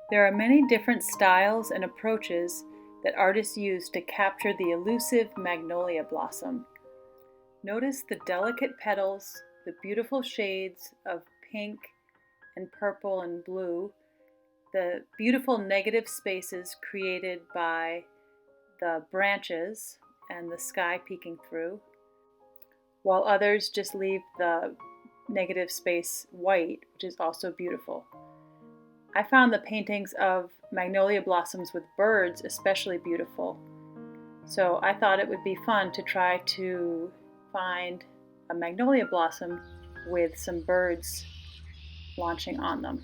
There are many different styles and approaches that artists use to capture the elusive magnolia blossom. Notice the delicate petals, the beautiful shades of pink and purple and blue, the beautiful negative spaces created by the branches and the sky peeking through, while others just leave the negative space white, which is also beautiful. I found the paintings of magnolia blossoms with birds especially beautiful, so I thought it would be fun to try to find a magnolia blossom with some birds launching on them.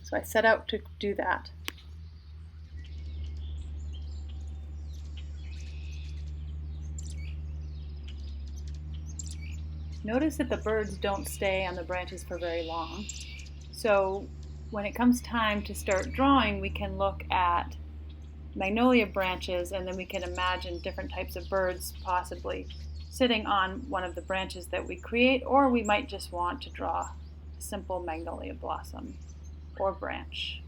So I set out to do that. Notice that the birds don't stay on the branches for very long. So when it comes time to start drawing, we can look at magnolia branches and then we can imagine different types of birds possibly sitting on one of the branches that we create, or we might just want to draw a simple magnolia blossom or branch.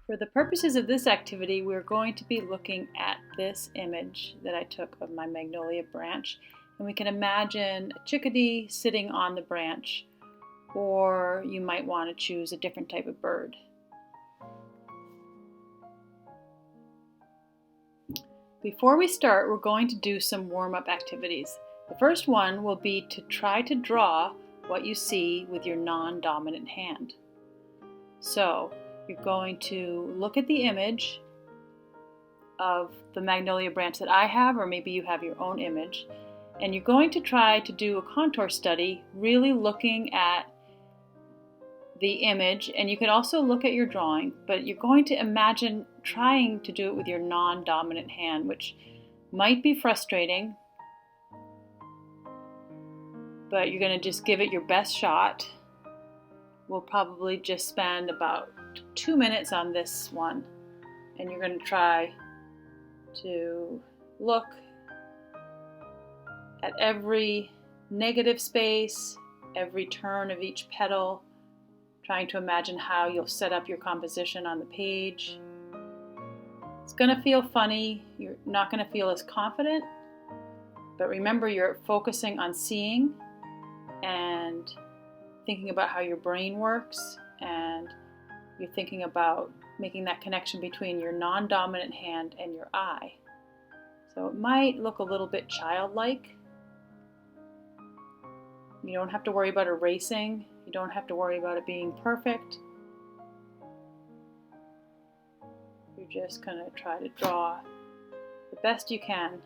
For the purposes of this activity, we're going to be looking at this image that I took of my magnolia branch, and we can imagine a chickadee sitting on the branch, or you might want to choose a different type of bird. Before we start, we're going to do some warm-up activities. The first one will be to try to draw what you see with your non-dominant hand. So you're going to look at the image of the magnolia branch that I have, or maybe you have your own image, and you're going to try to do a contour study, really looking at the image, and you can also look at your drawing, but you're going to imagine trying to do it with your non-dominant hand, which might be frustrating, but you're going to just give it your best shot. We'll probably just spend about 2 minutes on this one, and you're going to try to look at every negative space, every turn of each petal, trying to imagine how you'll set up your composition on the page. It's going to feel funny, you're not going to feel as confident, but remember you're focusing on seeing and thinking about how your brain works, and you're thinking about making that connection between your non-dominant hand and your eye. So it might look a little bit childlike. You don't have to worry about erasing. You don't have to worry about it being perfect. You're just going to try to draw the best you can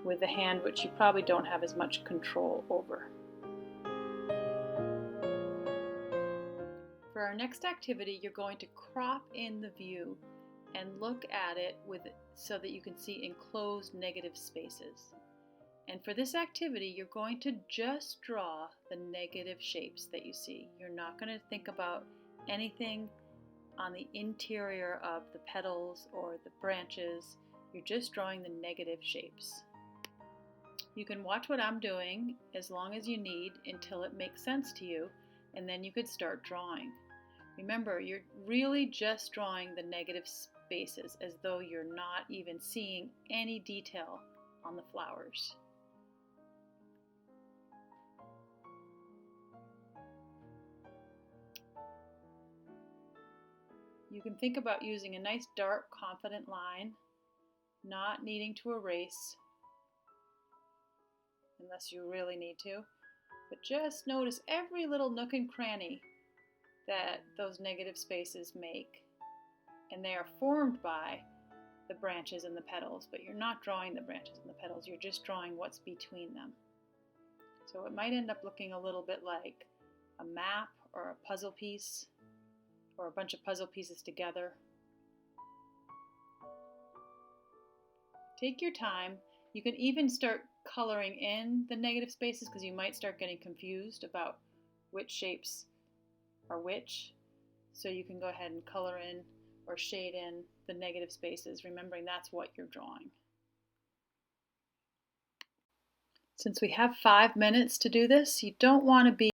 with the hand which you probably don't have as much control over. For our next activity, you're going to crop in the view and look at it so that you can see enclosed negative spaces. And for this activity, you're going to just draw the negative shapes that you see. You're not going to think about anything on the interior of the petals or the branches. You're just drawing the negative shapes. You can watch what I'm doing as long as you need until it makes sense to you, and then you could start drawing. Remember, you're really just drawing the negative spaces as though you're not even seeing any detail on the flowers. You can think about using a nice dark, confident line, not needing to erase unless you really need to, but just notice every little nook and cranny that those negative spaces make. And they are formed by the branches and the petals, but you're not drawing the branches and the petals, you're just drawing what's between them. So it might end up looking a little bit like a map or a puzzle piece, or a bunch of puzzle pieces together. Take your time You can even start coloring in the negative spaces because you might start getting confused about which shapes are which. So you can go ahead and color in or shade in the negative spaces, remembering that's what you're drawing. Since we have 5 minutes to do this, you don't want to be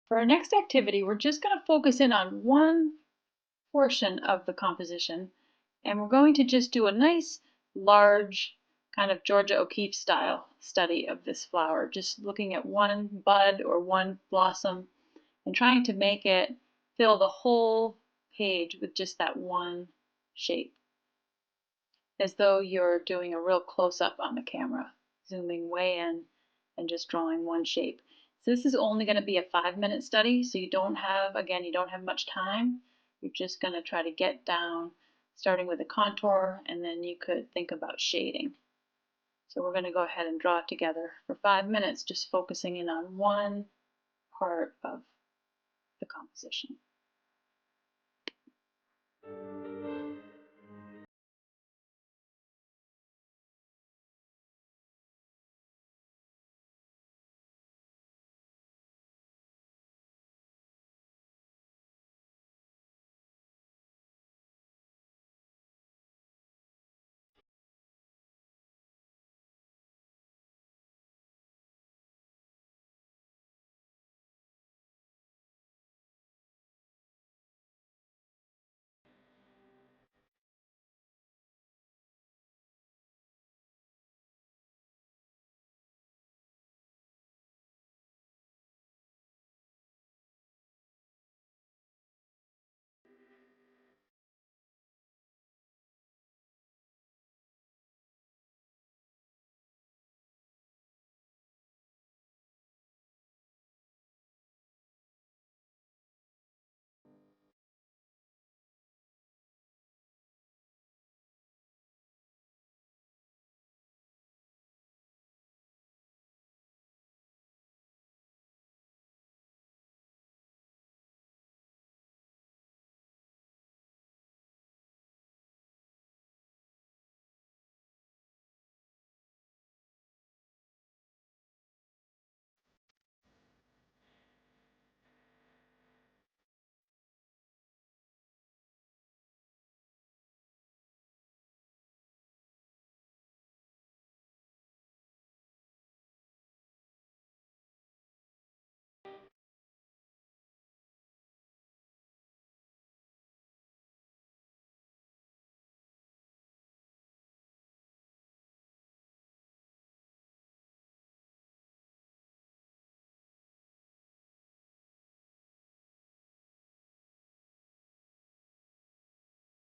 For our next activity, we're just going to focus in on one portion of the composition, and we're going to just do a nice large kind of Georgia O'Keeffe style study of this flower, just looking at one bud or one blossom and trying to make it fill the whole page with just that one shape, as though you're doing a real close-up on the camera, zooming way in and just drawing one shape. So this is only going to be a 5-minute study, so you don't have much time. You're just going to try to get down, starting with a contour, and then you could think about shading. So we're going to go ahead and draw it together for 5 minutes, just focusing in on one part of the composition.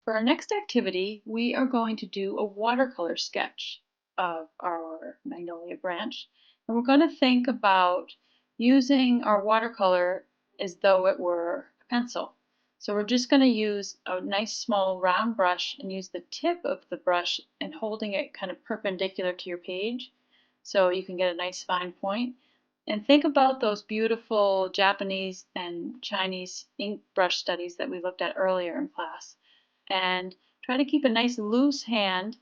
For our next activity, we are going to do a watercolor sketch of our Magnolia branch. And we're going to think about using our watercolor as though it were a pencil. So we're just going to use a nice small round brush and use the tip of the brush and holding it kind of perpendicular to your page so you can get a nice fine point. And think about those beautiful Japanese and Chinese ink brush studies that we looked at earlier in class. And try to keep a nice loose hand.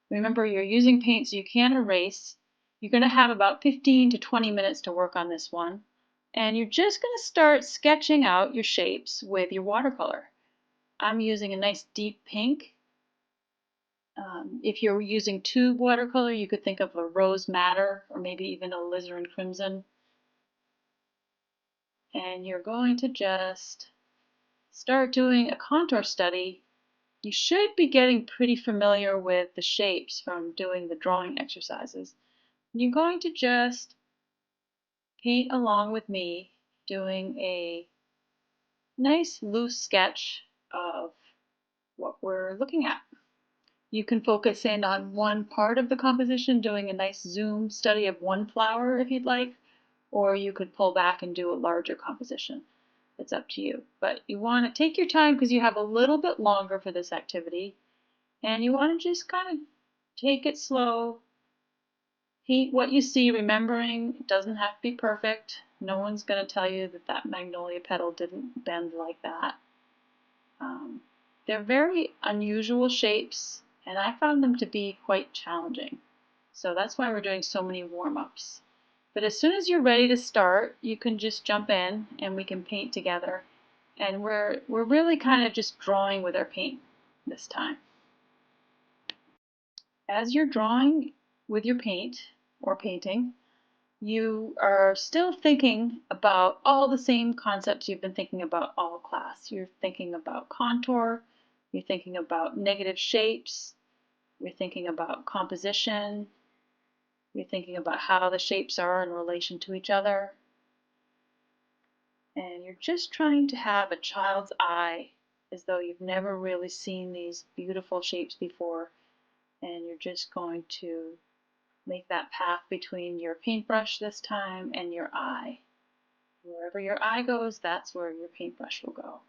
Remember, you're using paint so you can't erase. You're going to have about 15 to 20 minutes to work on this one. And you're just going to start sketching out your shapes with your watercolor. I'm using a nice deep pink. If you're using tube watercolor, you could think of a rose madder or maybe even a alizarin crimson. And you're going to just start doing a contour study. You should be getting pretty familiar with the shapes from doing the drawing exercises. You're going to just paint along with me, doing a nice loose sketch of what we're looking at. You can focus in on one part of the composition, doing a nice zoom study of one flower if you'd like, or you could pull back and do a larger composition. It's up to you. But you want to take your time because you have a little bit longer for this activity. And you want to just kind of take it slow, paint what you see, remembering it doesn't have to be perfect. No one's going to tell you that that magnolia petal didn't bend like that. They're very unusual shapes, and I found them to be quite challenging. So that's why we're doing so many warm-ups. But as soon as you're ready to start, you can just jump in and we can paint together. And we're really kind of just drawing with our paint this time. As you're drawing with your paint or painting, you are still thinking about all the same concepts you've been thinking about all class. You're thinking about contour, you're thinking about negative shapes, you're thinking about composition, you're thinking about how the shapes are in relation to each other. And you're just trying to have a child's eye as though you've never really seen these beautiful shapes before. And you're just going to make that path between your paintbrush this time and your eye. Wherever your eye goes, that's where your paintbrush will go.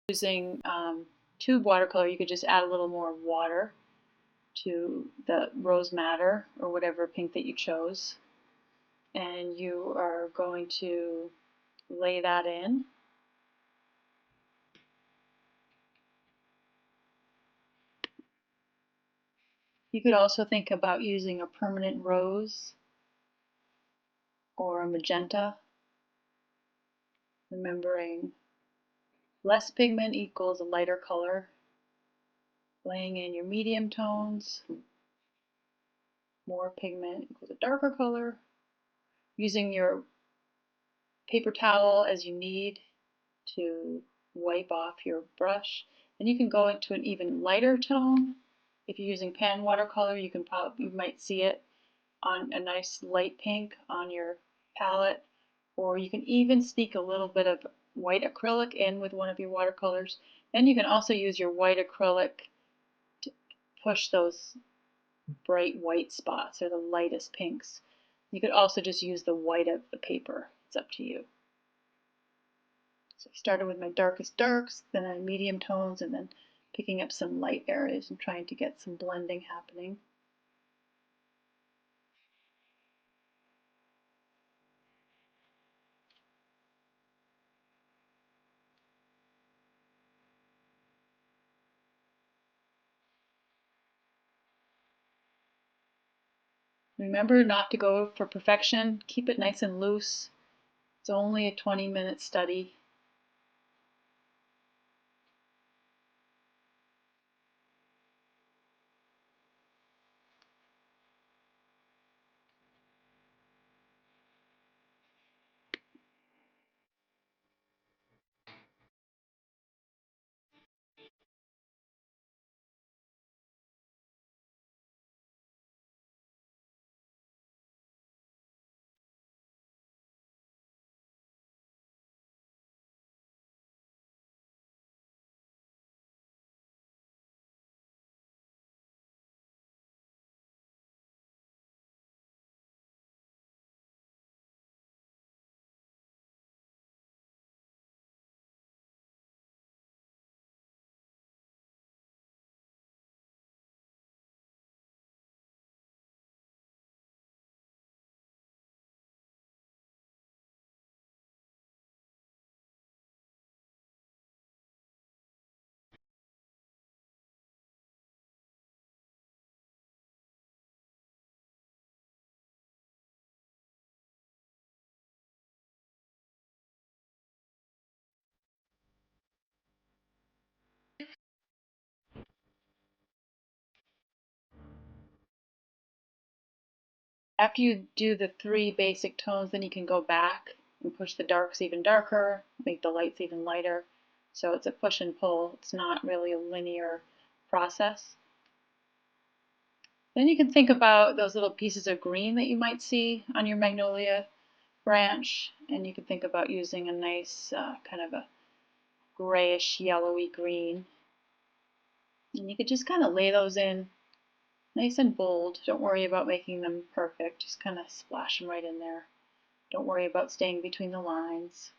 Using tube watercolor, you could just add a little more water to the rose madder or whatever pink that you chose. And you are going to lay that in. You could also think about using a permanent rose or a magenta, remembering less pigment equals a lighter color. Laying in your medium tones, more pigment equals a darker color. Using your paper towel as you need to wipe off your brush. And you can go into an even lighter tone If you're using pan watercolor, you might see it on a nice light pink on your palette, or you can even sneak a little bit of white acrylic in with one of your watercolors. Then you can also use your white acrylic to push those bright white spots or the lightest pinks. You could also just use the white of the paper. It's up to you. So I started with my darkest darks, then my medium tones, and then picking up some light areas and trying to get some blending happening. Remember not to go for perfection. Keep it nice and loose. It's only a 20-minute study. After you do the 3 basic tones, then you can go back and push the darks even darker, make the lights even lighter. So it's a push and pull. It's not really a linear process. Then you can think about those little pieces of green that you might see on your magnolia branch, and you can think about using a nice kind of a grayish yellowy green. And you could just kind of lay those in nice and bold. Don't worry about making them perfect. Just kind of splash them right in there. Don't worry about staying between the lines.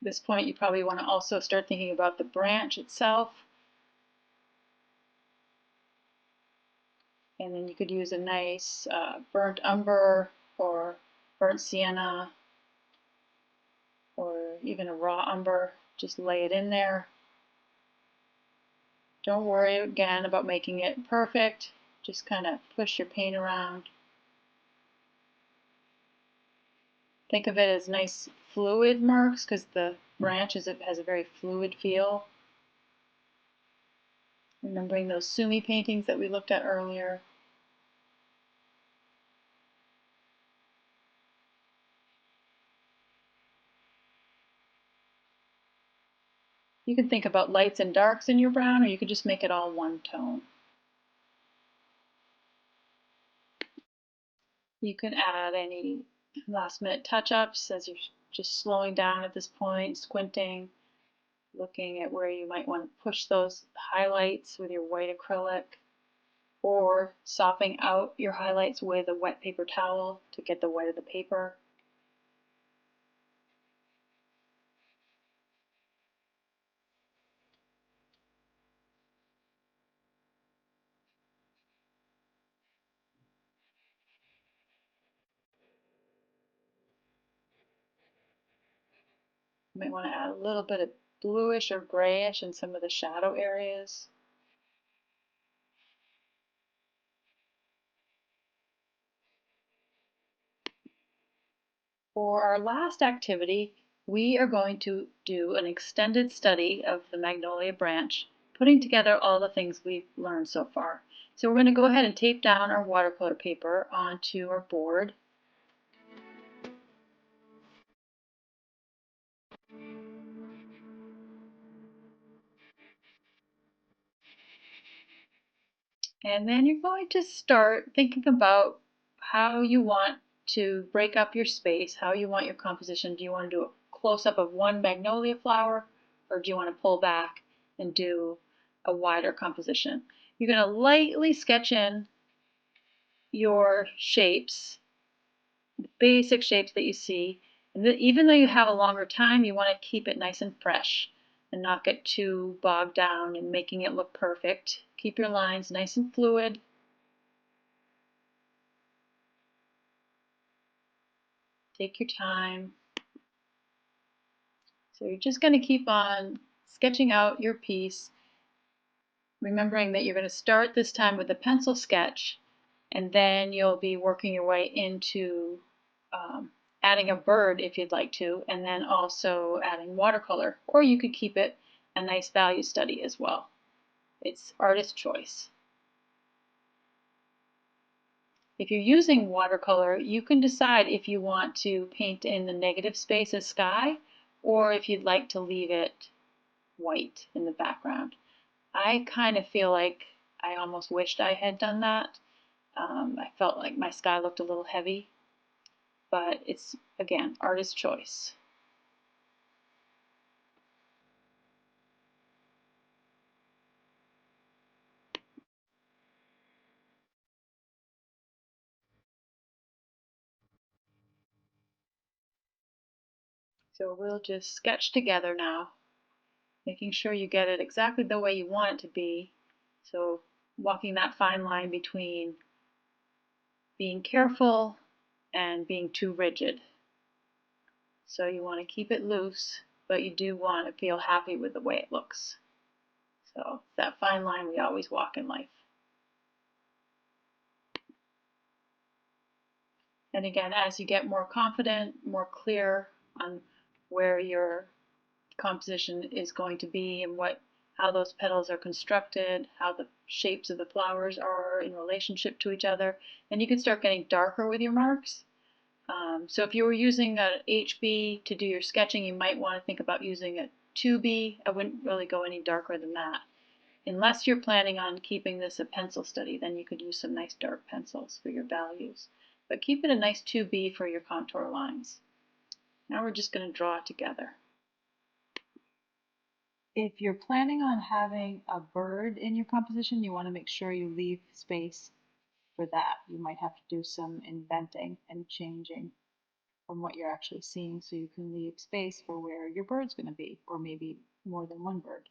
At this point, you probably want to also start thinking about the branch itself. And then you could use a nice burnt umber or burnt sienna or even a raw umber. Just lay it in there. Don't worry again about making it perfect. Just kind of push your paint around. Think of it as nice fluid marks because the branch has a very fluid feel. Remembering those Sumi paintings that we looked at earlier. You can think about lights and darks in your brown, or you could just make it all one tone. You can add any last minute touch-ups as you're just slowing down at this point, squinting, looking at where you might want to push those highlights with your white acrylic, or softening out your highlights with a wet paper towel to get the white of the paper. You might want to add a little bit of bluish or grayish in some of the shadow areas. For our last activity, we are going to do an extended study of the Magnolia branch, putting together all the things we've learned so far. So we're going to go ahead and tape down our watercolor paper onto our board. And then you're going to start thinking about how you want to break up your space, how you want your composition. Do you want to do a close-up of one magnolia flower, or do you want to pull back and do a wider composition? You're going to lightly sketch in your shapes, the basic shapes that you see. And even though you have a longer time, you want to keep it nice and fresh and not get too bogged down in making it look perfect. Keep your lines nice and fluid. Take your time. So you're just going to keep on sketching out your piece, remembering that you're going to start this time with a pencil sketch, and then you'll be working your way into adding a bird if you'd like to, and then also adding watercolor. Or you could keep it a nice value study as well. It's artist choice. If you're using watercolor, you can decide if you want to paint in the negative space as sky, or if you'd like to leave it white in the background. I kind of feel like I almost wished I had done that. I felt like my sky looked a little heavy, but it's, again, artist choice. So we'll just sketch together now, making sure you get it exactly the way you want it to be. So walking that fine line between being careful and being too rigid. So you want to keep it loose, but you do want to feel happy with the way it looks. So that fine line we always walk in life. And again, as you get more confident, more clear on where your composition is going to be and how those petals are constructed, how the shapes of the flowers are in relationship to each other, and you can start getting darker with your marks. So if you were using an HB to do your sketching, you might want to think about using a 2B. I wouldn't really go any darker than that. Unless you're planning on keeping this a pencil study, then you could use some nice dark pencils for your values. But keep it a nice 2B for your contour lines. Now we're just going to draw it together. If you're planning on having a bird in your composition, you want to make sure you leave space for that. You might have to do some inventing and changing from what you're actually seeing so you can leave space for where your bird's going to be, or maybe more than one bird.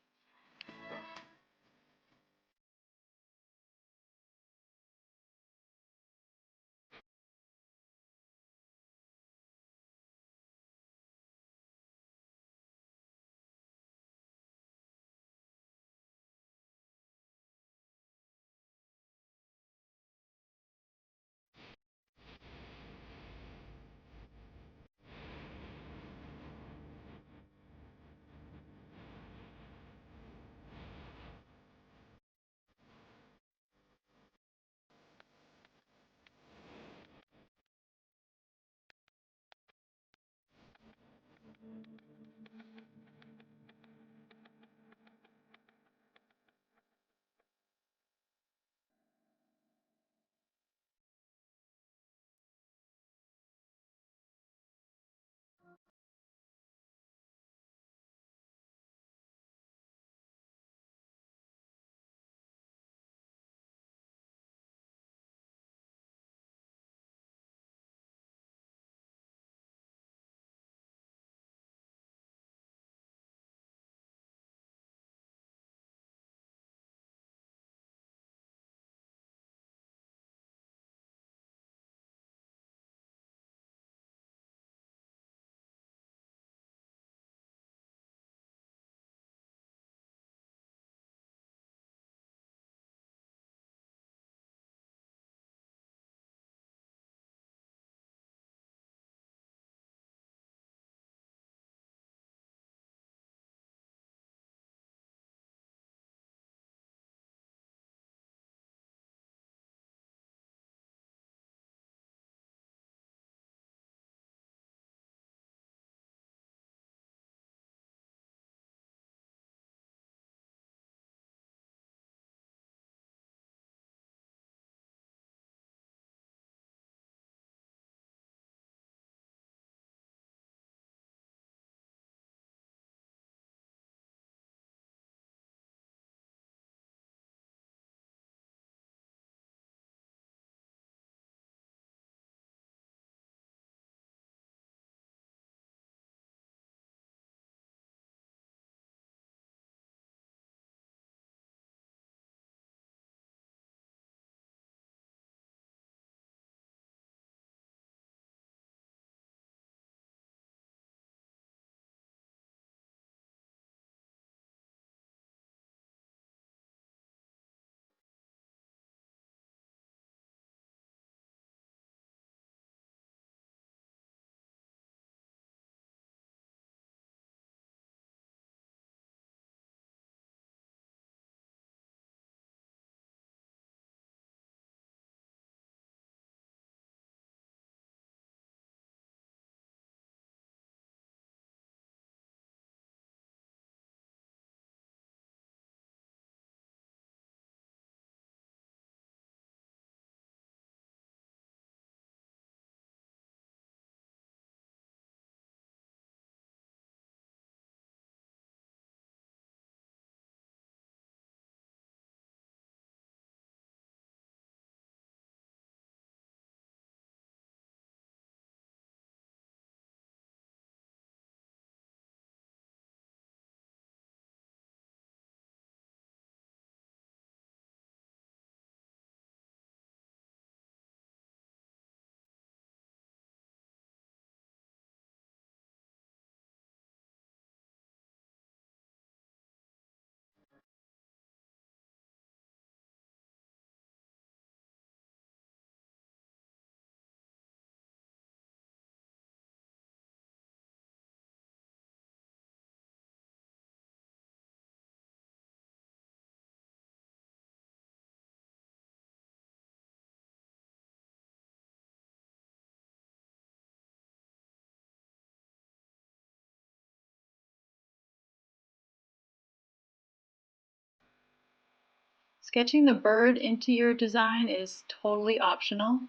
Sketching the bird into your design is totally optional,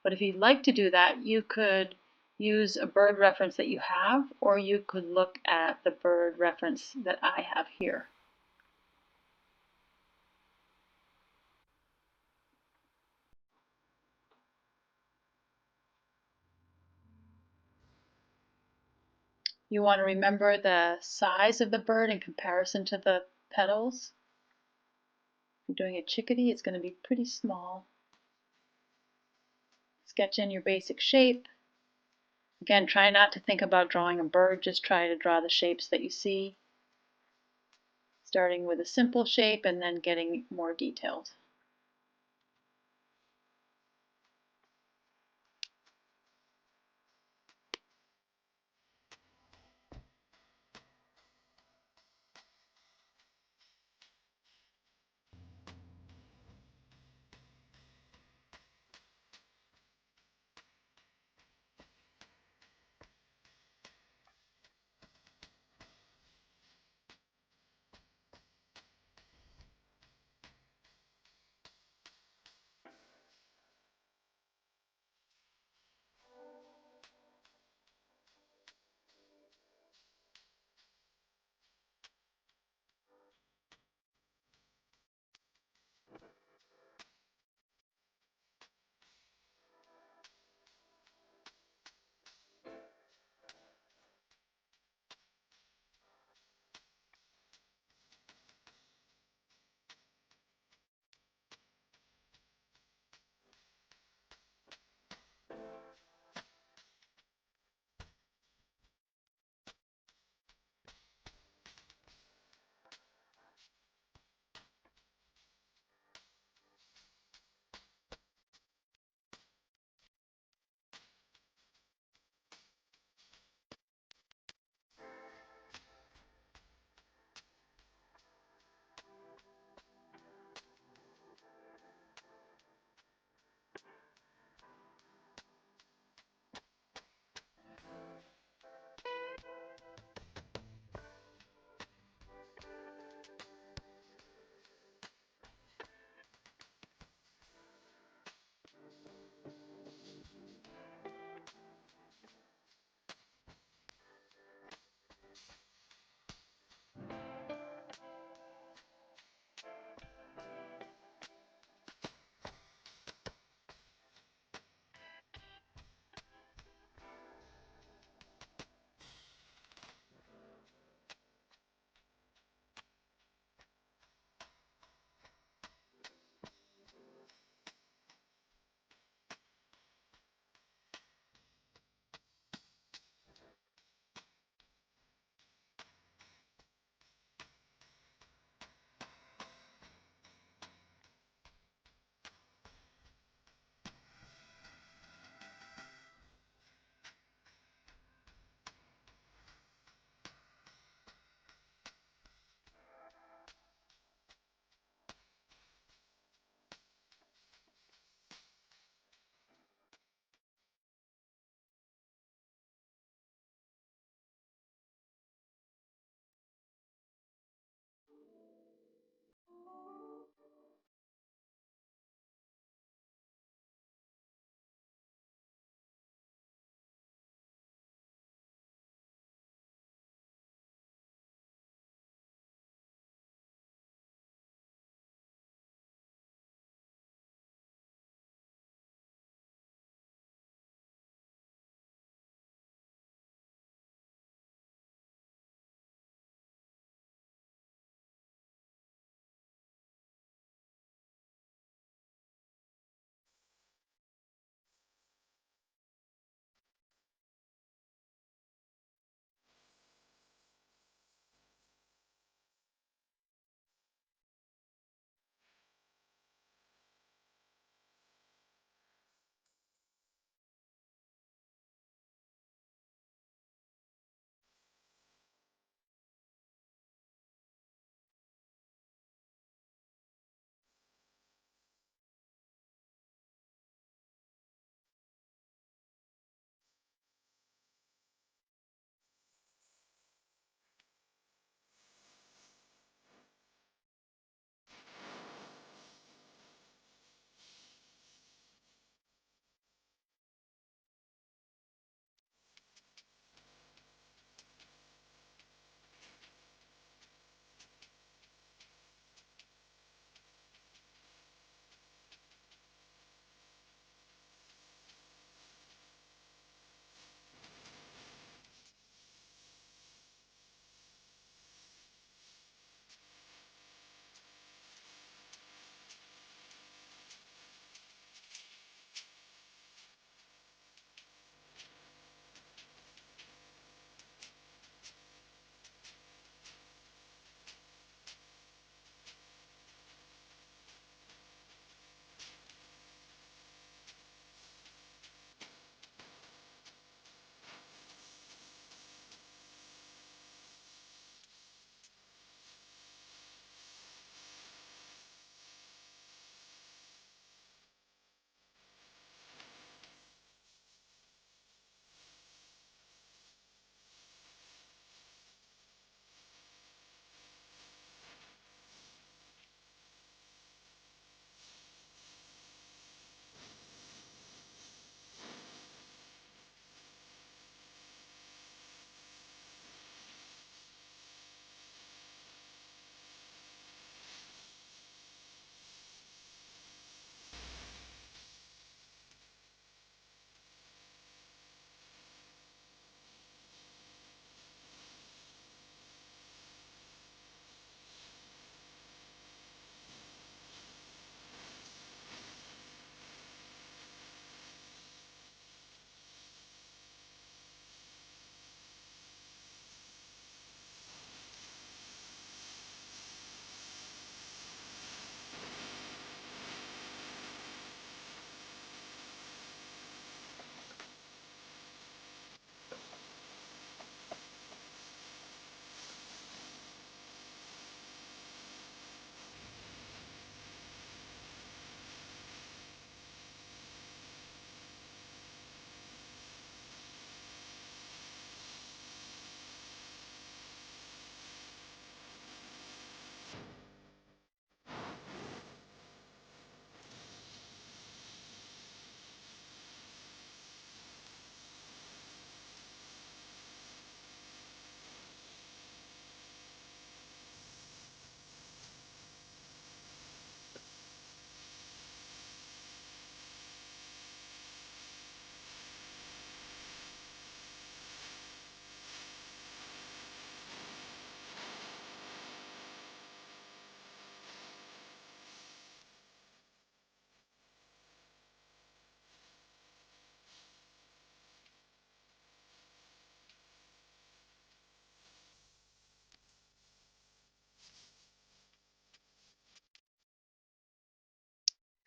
but if you'd like to do that, you could use a bird reference that you have, or you could look at the bird reference that I have here. You want to remember the size of the bird in comparison to the petals. If you're doing a chickadee, it's going to be pretty small. Sketch in your basic shape. Again, try not to think about drawing a bird, just try to draw the shapes that you see, starting with a simple shape and then getting more detailed.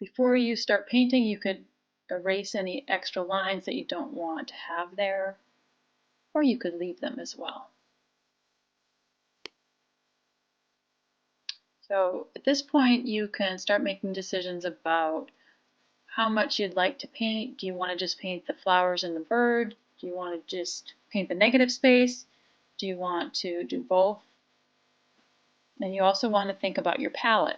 Before you start painting, you could erase any extra lines that you don't want to have there, or you could leave them as well. So at this point, you can start making decisions about how much you'd like to paint. Do you want to just paint the flowers and the bird? Do you want to just paint the negative space? Do you want to do both? And you also want to think about your palette.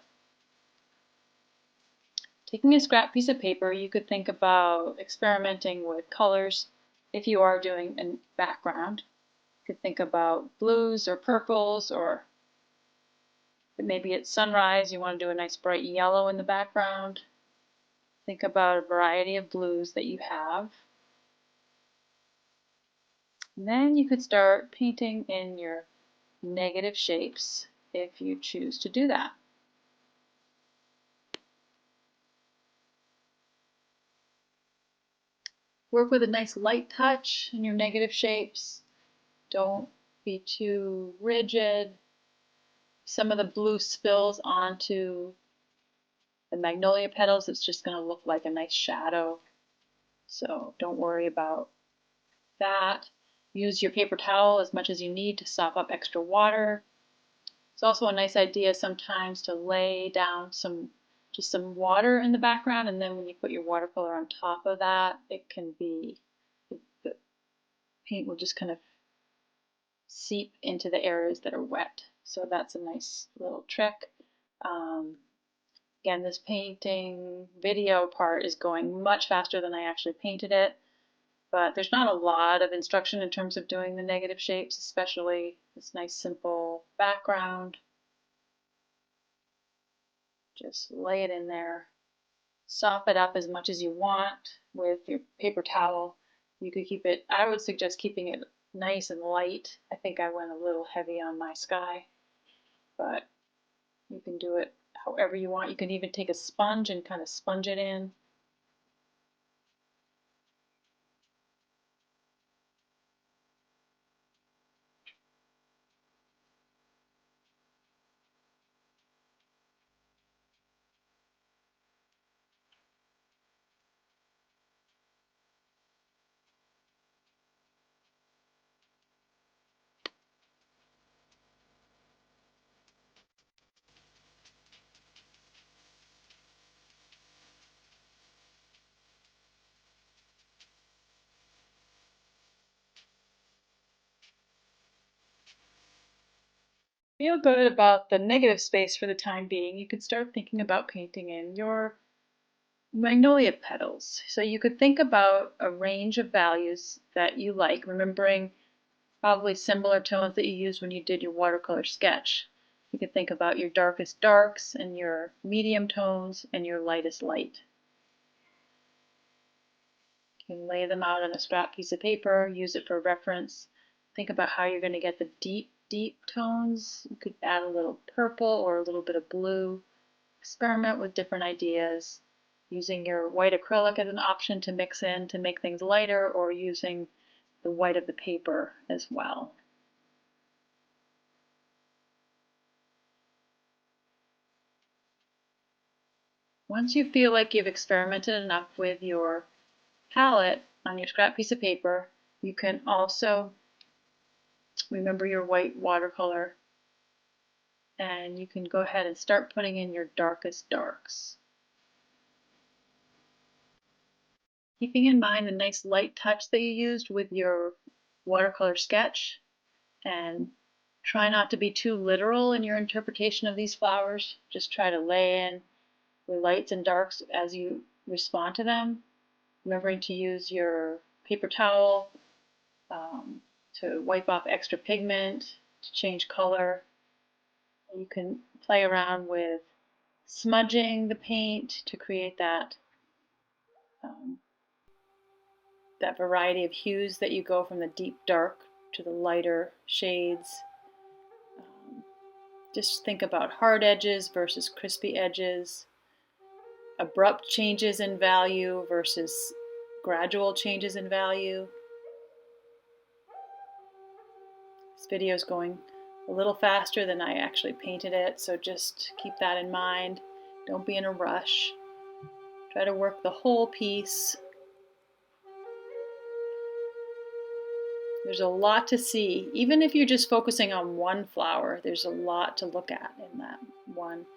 Taking a scrap piece of paper, you could think about experimenting with colors if you are doing a background. You could think about blues or purples, or maybe it's sunrise, you want to do a nice bright yellow in the background. Think about a variety of blues that you have. And then you could start painting in your negative shapes if you choose to do that. Work with a nice light touch in your negative shapes. Don't be too rigid. Some of the blue spills onto the magnolia petals. It's just going to look like a nice shadow. So don't worry about that. Use your paper towel as much as you need to sop up extra water. It's also a nice idea sometimes to lay down just some water in the background, and then when you put your watercolor on top of that, the paint will just kind of seep into the areas that are wet. So that's a nice little trick. Again, this painting video part is going much faster than I actually painted it, but there's not a lot of instruction in terms of doing the negative shapes, especially this nice simple background. Just lay it in there. Sop it up as much as you want with your paper towel. You could keep it, I would suggest keeping it nice and light. I think I went a little heavy on my sky, but you can do it however you want. You can even take a sponge and kind of sponge it in. Feel good about the negative space for the time being. You could start thinking about painting in your magnolia petals. So you could think about a range of values that you like, remembering probably similar tones that you used when you did your watercolor sketch. You could think about your darkest darks and your medium tones and your lightest light. You can lay them out on a scrap piece of paper, use it for reference. Think about how you're going to get the deep, deep tones. You could add a little purple or a little bit of blue. Experiment with different ideas, using your white acrylic as an option to mix in to make things lighter, or using the white of the paper as well. Once you feel like you've experimented enough with your palette on your scrap piece of paper, you can also remember your white watercolor, and you can go ahead and start putting in your darkest darks. Keeping in mind the nice light touch that you used with your watercolor sketch, and try not to be too literal in your interpretation of these flowers. Just try to lay in the lights and darks as you respond to them, remembering to use your paper towel to wipe off extra pigment, to change color. You can play around with smudging the paint to create that that variety of hues that you go from the deep dark to the lighter shades. Just think about hard edges versus crispy edges, abrupt changes in value versus gradual changes in value. This video is going a little faster than I actually painted it, so just keep that in mind. Don't be in a rush. Try to work the whole piece. There's a lot to see. Even if you're just focusing on one flower, there's a lot to look at in that one,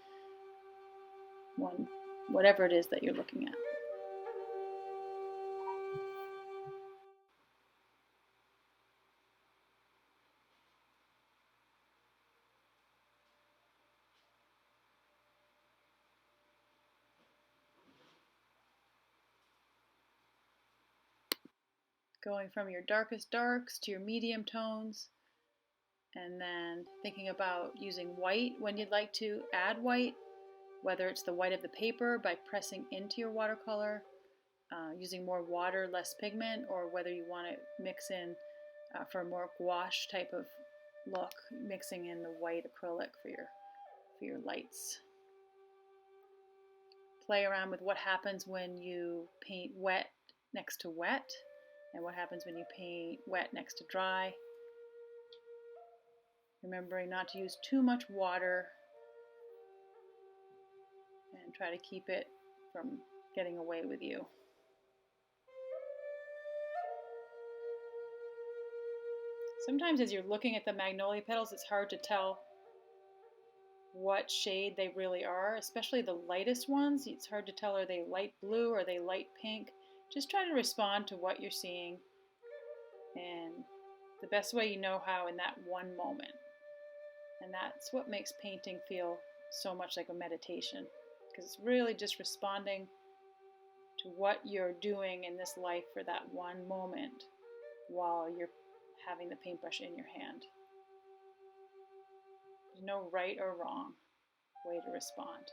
whatever it is that you're looking at. Going from your darkest darks to your medium tones, and then thinking about using white when you'd like to add white, whether it's the white of the paper by pressing into your watercolor, using more water, less pigment, or whether you want to mix in for a more gouache type of look, mixing in the white acrylic for your lights. Play around with what happens when you paint wet next to wet, and what happens when you paint wet next to dry. Remembering not to use too much water and try to keep it from getting away with you. Sometimes as you're looking at the magnolia petals, it's hard to tell what shade they really are, especially the lightest ones. It's hard to tell, are they light blue or are they light pink? Just try to respond to what you're seeing, and the best way you know how in that one moment. And that's what makes painting feel so much like a meditation, because it's really just responding to what you're doing in this life for that one moment while you're having the paintbrush in your hand. There's no right or wrong way to respond.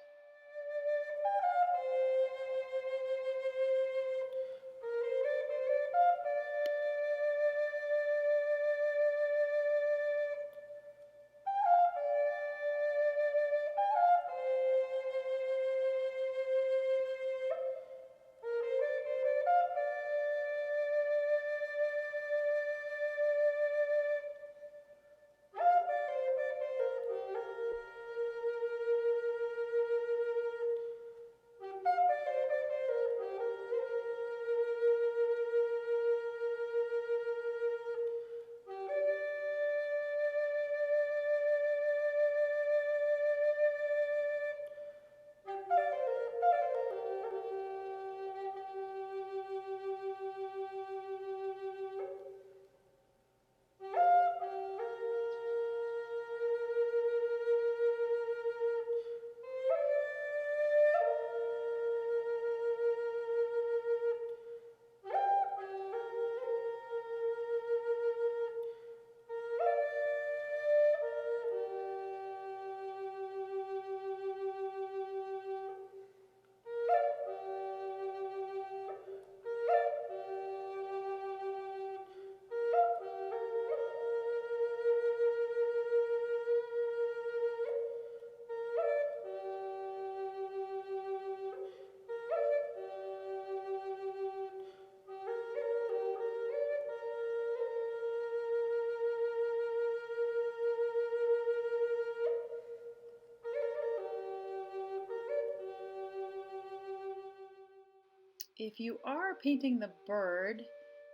If you are painting the bird,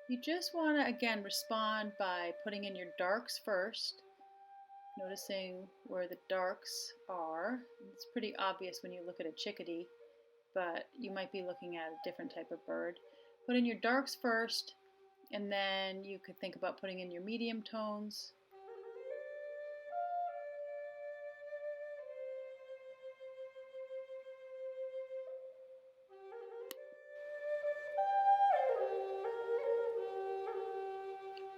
you just want to again respond by putting in your darks first, noticing where the darks are. It's pretty obvious when you look at a chickadee, but you might be looking at a different type of bird. Put in your darks first, and then you could think about putting in your medium tones.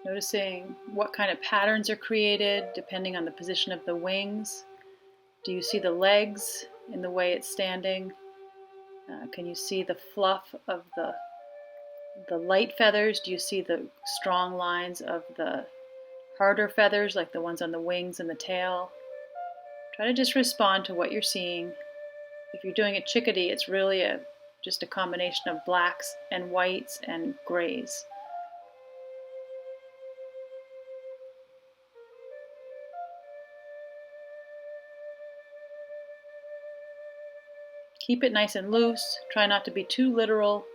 Noticing what kind of patterns are created depending on the position of the wings. Do you see the legs in the way it's standing? Can you see the fluff of the light feathers? Do you see the strong lines of the harder feathers, like the ones on the wings and the tail? Try to just respond to what you're seeing. If you're doing a chickadee, it's really just a combination of blacks and whites and grays. Keep it nice and loose. Try not to be too literal.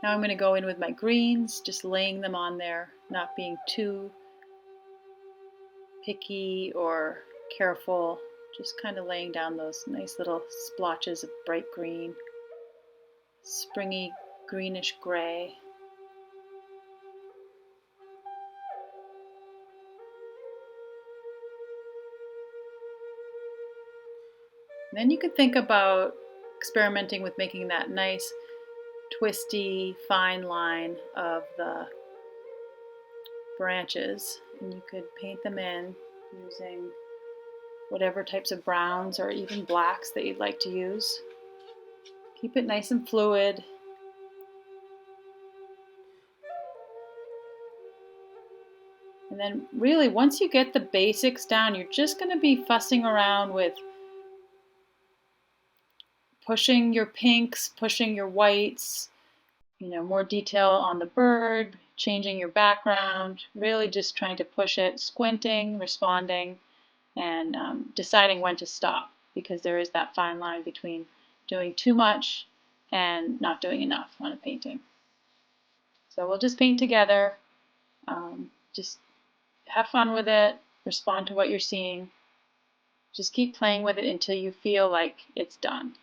Now I'm going to go in with my greens, just laying them on there, not being too picky or careful, just kind of laying down those nice little splotches of bright green, springy greenish gray. And then you could think about experimenting with making that nice twisty fine line of the branches, and you could paint them in using whatever types of browns or even blacks that you'd like to use. Keep it nice and fluid. And then really, once you get the basics down, you're just going to be fussing around with pushing your pinks, pushing your whites, more detail on the bird, changing your background, really just trying to push it, squinting, responding, and deciding when to stop, because there is that fine line between doing too much and not doing enough on a painting. So we'll just paint together. Just have fun with it, respond to what you're seeing. Just keep playing with it until you feel like it's done.